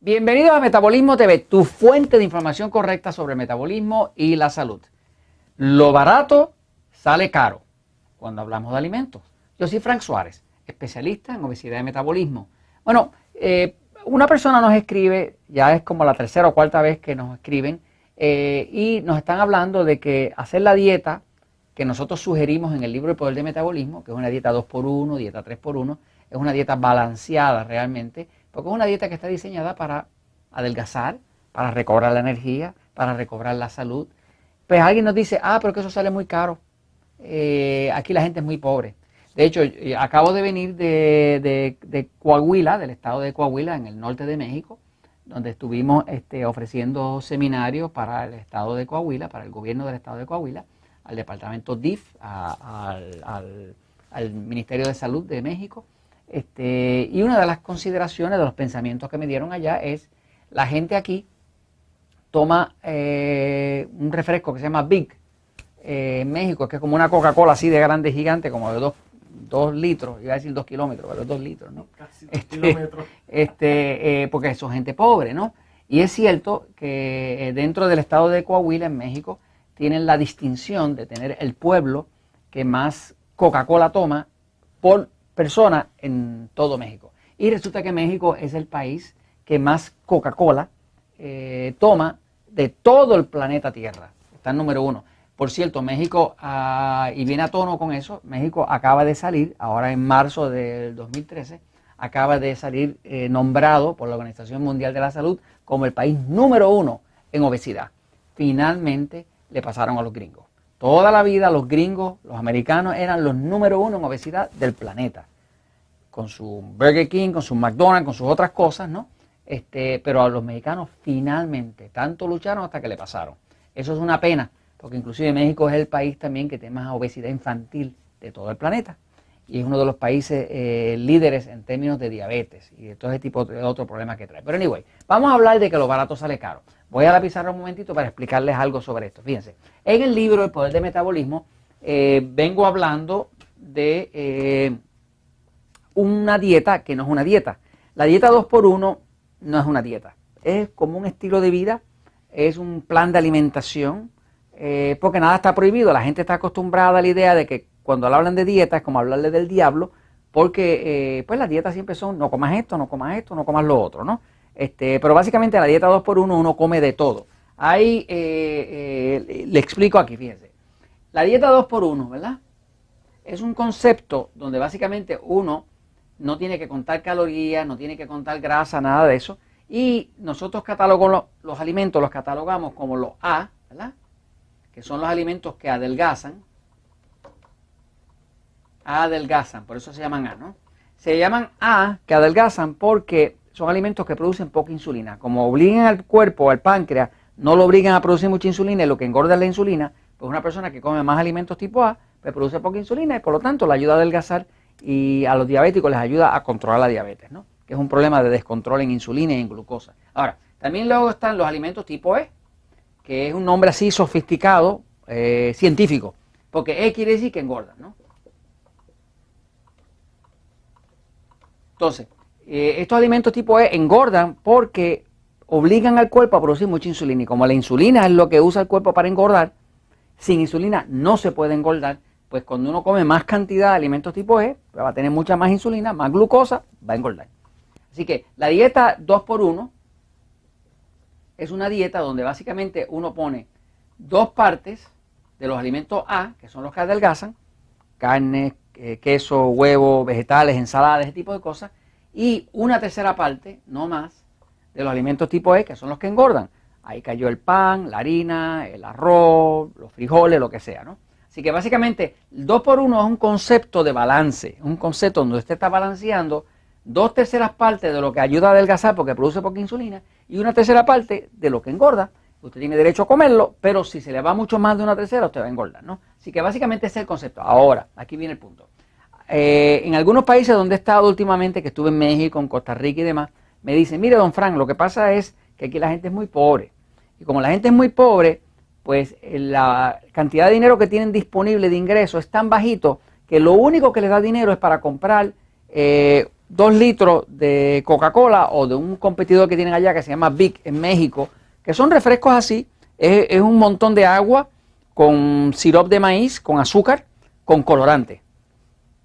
Bienvenidos a Metabolismo TV, tu fuente de información correcta sobre el metabolismo y la salud. Lo barato sale caro cuando hablamos de alimentos. Yo soy Frank Suárez, especialista en obesidad y metabolismo. Bueno, una persona nos escribe, ya es como la tercera o cuarta vez que nos escriben, y nos están hablando de que hacer la dieta que nosotros sugerimos en el libro El Poder del Metabolismo, que es una dieta 2x1, dieta 3x1, es una dieta balanceada realmente, porque es una dieta que está diseñada para adelgazar, para recobrar la energía, para recobrar la salud. Pues alguien nos dice, pero que eso sale muy caro, aquí la gente es muy pobre. De hecho, acabo de venir de Coahuila, del estado de Coahuila, en el norte de México, donde estuvimos ofreciendo seminarios para el estado de Coahuila, para el gobierno del estado de Coahuila, al departamento DIF, al Ministerio de Salud de México. Y una de las consideraciones, de los pensamientos que me dieron allá es, la gente aquí toma un refresco que se llama Big, en México, que es como una Coca-Cola así de grande, gigante, como de 2 litros, iba a decir 2 kilómetros, pero 2 litros, ¿no? Casi 2 kilómetros. Porque son gente pobre, ¿no? Y es cierto que dentro del estado de Coahuila, en México, tienen la distinción de tener el pueblo que más Coca-Cola toma por persona en todo México. Y resulta que México es el país que más Coca-Cola toma de todo el planeta Tierra. Está en número 1. Por cierto, México, y viene a tono con eso, México acaba de salir, ahora en marzo del 2013, acaba de salir nombrado por la Organización Mundial de la Salud como el país número 1 en obesidad. Finalmente le pasaron a los gringos. Toda la vida los gringos, los americanos, eran los número 1 en obesidad del planeta. Con su Burger King, con su McDonald's, con sus otras cosas, ¿no? Pero a los mexicanos finalmente, tanto lucharon hasta que le pasaron. Eso es una pena, porque inclusive México es el país también que tiene más obesidad infantil de todo el planeta. Y es uno de los países líderes en términos de diabetes y de todo ese tipo de otros problemas que trae. Pero anyway, vamos a hablar de que lo barato sale caro. Voy a la pizarra un momentito para explicarles algo sobre esto. Fíjense, en el libro El Poder del Metabolismo vengo hablando de una dieta que no es una dieta. La dieta 2x1 no es una dieta. Es como un estilo de vida, es un plan de alimentación, porque nada está prohibido. La gente está acostumbrada a la idea de que cuando hablan de dieta es como hablarle del diablo, porque pues las dietas siempre son no comas esto, no comas esto, no comas lo otro, ¿no? Pero básicamente la dieta 2x1 uno come de todo. Ahí le explico aquí, fíjense. La dieta 2x1, ¿verdad? Es un concepto donde básicamente uno no tiene que contar calorías, no tiene que contar grasa, nada de eso. Y nosotros catalogamos los alimentos, los catalogamos como los A, ¿verdad? Que son los alimentos que adelgazan. Adelgazan, por eso se llaman A, ¿no? Se llaman A, que adelgazan, porque son alimentos que producen poca insulina. Como obligan al cuerpo, al páncreas, no lo obligan a producir mucha insulina y lo que engorda es la insulina, pues una persona que come más alimentos tipo A, pues produce poca insulina y por lo tanto le ayuda a adelgazar y a los diabéticos les ayuda a controlar la diabetes, ¿no? Que es un problema de descontrol en insulina y en glucosa. Ahora, también luego están los alimentos tipo E, que es un nombre así sofisticado, científico, porque E quiere decir que engordan, ¿no? Entonces, estos alimentos tipo E engordan porque obligan al cuerpo a producir mucha insulina. Y como la insulina es lo que usa el cuerpo para engordar, sin insulina no se puede engordar. Pues cuando uno come más cantidad de alimentos tipo E, pues va a tener mucha más insulina, más glucosa, va a engordar. Así que la dieta 2x1 es una dieta donde básicamente uno pone 2 partes de los alimentos A, que son los que adelgazan, carne, queso, huevo, vegetales, ensaladas, ese tipo de cosas, y una tercera parte, no más, de los alimentos tipo E, que son los que engordan. Ahí cayó el pan, la harina, el arroz, los frijoles, lo que sea, ¿no? Así que básicamente 2x1 es un concepto de balance, un concepto donde usted está balanceando 2/3 partes de lo que ayuda a adelgazar porque produce poca insulina y 1/3 parte de lo que engorda. Usted tiene derecho a comerlo, pero si se le va mucho más de 1/3, usted va a engordar, ¿no? Así que básicamente ese es el concepto. Ahora, aquí viene el punto. En algunos países donde he estado últimamente, que estuve en México, en Costa Rica y demás, me dicen, mire, don Frank, lo que pasa es que aquí la gente es muy pobre. Y como la gente es muy pobre, pues la cantidad de dinero que tienen disponible de ingresos es tan bajito que lo único que les da dinero es para comprar 2 litros de Coca-Cola o de un competidor que tienen allá que se llama Big en México, que son refrescos así, es un montón de agua con sirope de maíz, con azúcar, con colorante.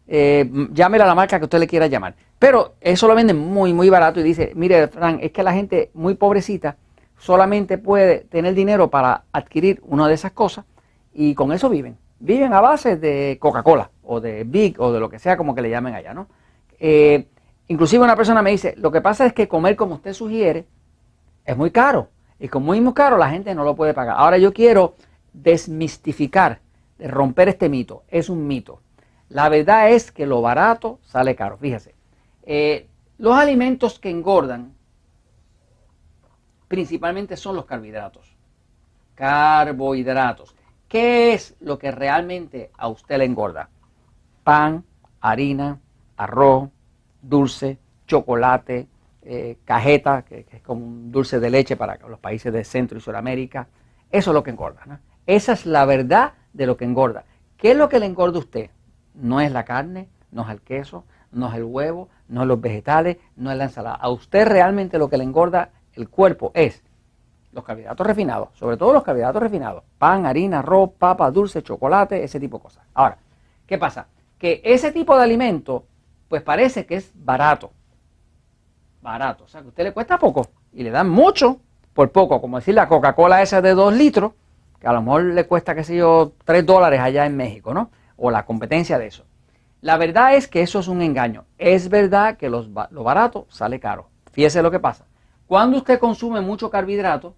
Llámela a la marca que usted le quiera llamar. Pero eso lo venden muy, muy barato y dice, mire, Frank, es que la gente muy pobrecita solamente puede tener dinero para adquirir una de esas cosas y con eso viven. Viven a base de Coca-Cola o de Big o de lo que sea como que le llamen allá, ¿no? Inclusive una persona me dice, lo que pasa es que comer como usted sugiere es muy caro. Y como es muy caro, la gente no lo puede pagar. Ahora yo quiero desmistificar, romper este mito. Es un mito. La verdad es que lo barato sale caro. Fíjese, los alimentos que engordan principalmente son los carbohidratos. Carbohidratos. ¿Qué es lo que realmente a usted le engorda? Pan, harina, arroz, dulce, chocolate, cajeta, que es como un dulce de leche para los países de Centro y Sudamérica. Eso es lo que engorda, ¿no? Esa es la verdad de lo que engorda. ¿Qué es lo que le engorda a usted? No es la carne, no es el queso, no es el huevo, no es los vegetales, no es la ensalada. A usted realmente lo que le engorda el cuerpo es los carbohidratos refinados, sobre todo los carbohidratos refinados. Pan, harina, arroz, papa, dulce, chocolate, ese tipo de cosas. Ahora, ¿qué pasa? Que ese tipo de alimento, pues parece que es barato. Barato, o sea que a usted le cuesta poco y le dan mucho por poco, como decir la Coca-Cola esa de 2 litros, que a lo mejor le cuesta, qué sé yo, $3 allá en México, ¿no? O la competencia de eso. La verdad es que eso es un engaño. Es verdad que lo barato sale caro. Fíjese lo que pasa. Cuando usted consume mucho carbohidrato,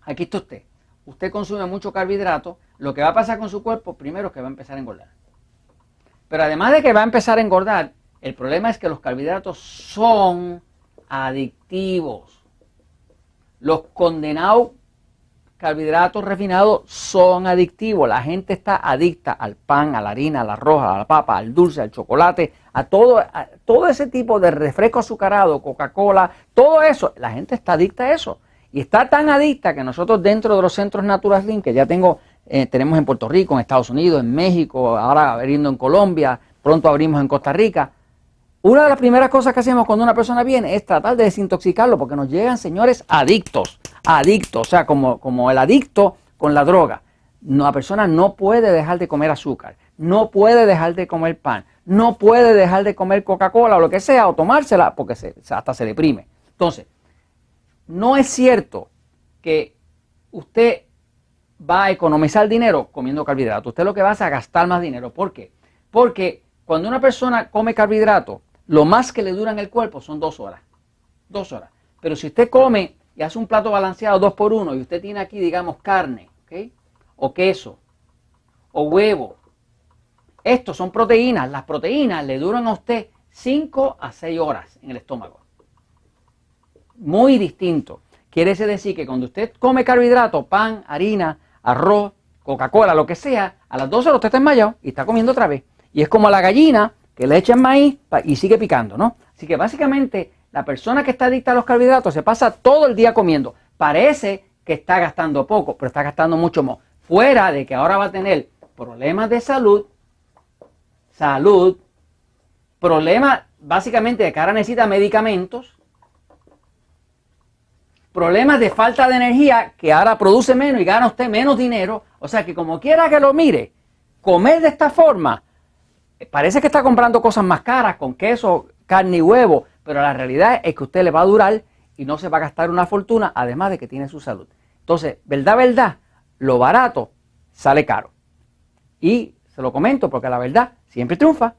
aquí está usted. Usted consume mucho carbohidrato, lo que va a pasar con su cuerpo, primero es que va a empezar a engordar. Pero además de que va a empezar a engordar, el problema es que los carbohidratos son adictivos. Los condenados carbohidratos refinados son adictivos. La gente está adicta al pan, a la harina, a la arroz, a la papa, al dulce, al chocolate, a todo ese tipo de refresco azucarado, Coca-Cola, todo eso. La gente está adicta a eso. Y está tan adicta que nosotros dentro de los centros Natural Slim, que ya tenemos en Puerto Rico, en Estados Unidos, en México, ahora abriendo en Colombia, pronto abrimos en Costa Rica. Una de las primeras cosas que hacemos cuando una persona viene es tratar de desintoxicarlo, porque nos llegan señores adictos, o sea, como el adicto con la droga. La persona no puede dejar de comer azúcar, no puede dejar de comer pan, no puede dejar de comer Coca-Cola o lo que sea, o tomársela, porque hasta se deprime. Entonces, no es cierto que usted va a economizar dinero comiendo carbohidratos. Usted lo que va es a gastar más dinero. ¿Por qué? Porque cuando una persona come carbohidratos, lo más que le dura en el cuerpo son 2 horas. 2 horas. Pero si usted come y hace un plato balanceado 2 por 1 y usted tiene aquí, digamos, carne, ¿okay? O queso, o huevo. Estos son proteínas. Las proteínas le duran a usted 5 a 6 horas en el estómago. Muy distinto. Quiere decir que cuando usted come carbohidratos, pan, harina, arroz, Coca-Cola, lo que sea, a las 12 horas usted está enmayado y está comiendo otra vez. Y es como la gallina que le echan maíz y sigue picando, ¿no? Así que básicamente la persona que está adicta a los carbohidratos se pasa todo el día comiendo. Parece que está gastando poco, pero está gastando mucho más. Fuera de que ahora va a tener problemas de salud, problemas básicamente de que ahora necesita medicamentos, problemas de falta de energía, que ahora produce menos y gana usted menos dinero. O sea que como quiera que lo mire, comer de esta forma, parece que está comprando cosas más caras, con queso, carne y huevo, pero la realidad es que usted le va a durar y no se va a gastar una fortuna, además de que tiene su salud. Entonces, verdad, lo barato sale caro. Y se lo comento porque la verdad siempre triunfa.